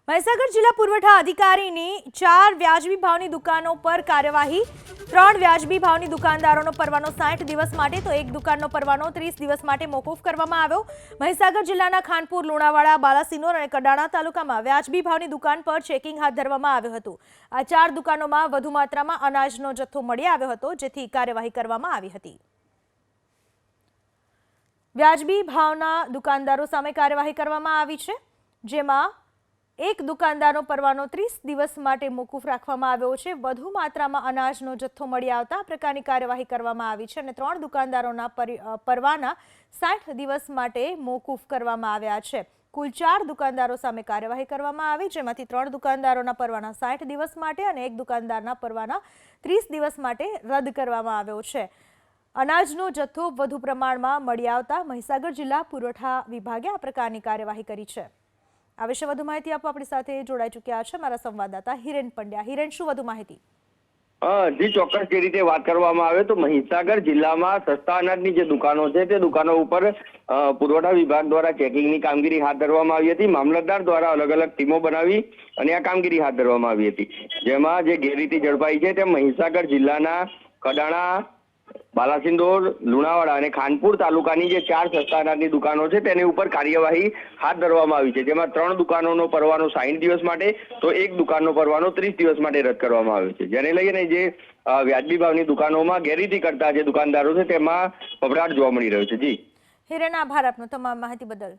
મહીસાગર જિલ્લા પુરવઠા અધિકારીની 4 વ્યાજબી ભાવની દુકાનો પર કાર્યવાહી। 3 વ્યાજબી ભાવની દુકાનદારોનો પરવાનો 60 દિવસ માટે તો એક દુકાનનો પરવાનો 30 દિવસ માટે મોકૂફ કરવામાં આવ્યો। મહીસાગર જિલ્લાના ખાનપુર, લુણાવાડા, બાલાસિનોર અને કડાણા તાલુકામાં વ્યાજબી ભાવની દુકાન પર ચેકિંગ હાથ ધરવામાં આવ્યું હતું। આ 4 દુકાનોમાં વધુ માત્રામાં અનાજનો જથ્થો મળી આવ્યો હતો, જેથી કાર્યવાહી કરવામાં આવી હતી। વ્યાજબી ભાવના દુકાનદારો સામે કાર્યવાહી કરવામાં આવી છે, જેમાં એક દુકાનદારનો પરવાનો 30 દિવસ માટે મોકૂફ રાખવામાં આવ્યો છે। વધુ માત્રામાં અનાજનો જથ્થો મળી આવતા આ પ્રકારની કાર્યવાહી કરવામાં આવી છે અને 3 દુકાનદારોના પરવાના 60 દિવસ માટે મોકૂફ કરવામાં આવ્યા છે। કુલ 4 દુકાનદારો સામે કાર્યવાહી કરવામાં આવી, જેમાંથી 3 દુકાનદારોના પરવાના 60 દિવસ માટે અને એક દુકાનદારના પરવાના 30 દિવસ માટે રદ કરવામાં આવ્યો છે। અનાજનો જથ્થો વધુ પ્રમાણમાં મળી આવતા મહીસાગર જિલ્લા પુરવઠા વિભાગે આ પ્રકારની કાર્યવાહી કરી છે। આ વિશે વધુ માહિતી આપવા આપણી સાથે જોડાઈ ચૂક્યા છે મારા સંવાદદાતા હિરેન પંડ્યા। હિરેન, શું વધુ માહિતી? જી ચોક્કસ, જે રીતે વાત કરવામાં આવે તો મહીસાગર જિલ્લામાં સસ્તા અનાજની જે દુકાનો છે તે દુકાનો ઉપર પુરવઠા વિભાગ દ્વારા ચેકિંગની કામગીરી હાથ ધરવામાં આવી હતી। મામલતદાર દ્વારા અલગ અલગ ટીમો બનાવી અને આ કામગીરી હાથ ધરવામાં આવી હતી, જેમાં જે ગેરરીતિ ઝડપાઈ છે તે મહીસાગર જિલ્લાના કડાણા, બાલાસિનોર, લુણાવાડા અને ખાનપુર તાલુકાની જે 4 સસ્તા અનાજની દુકાનો છે તેની ઉપર કાર્યવાહી હાથ ધરવામાં આવી છે, જેમાં 3 દુકાનોનો પરવાનો 60 દિવસ માટે તો એક દુકાનનો પરવાનો 30 દિવસ માટે રદ કરવામાં આવ્યો છે। જેને લઈને જે વ્યાજબી ભાવની દુકાનોમાં ગેરરીતિ કરતા જે દુકાનદારો છે તેમાં ભભરાટ જોવા મળી રહ્યો છે। જી હિરેન, આભાર આપનો તમામ માહિતી બદલ।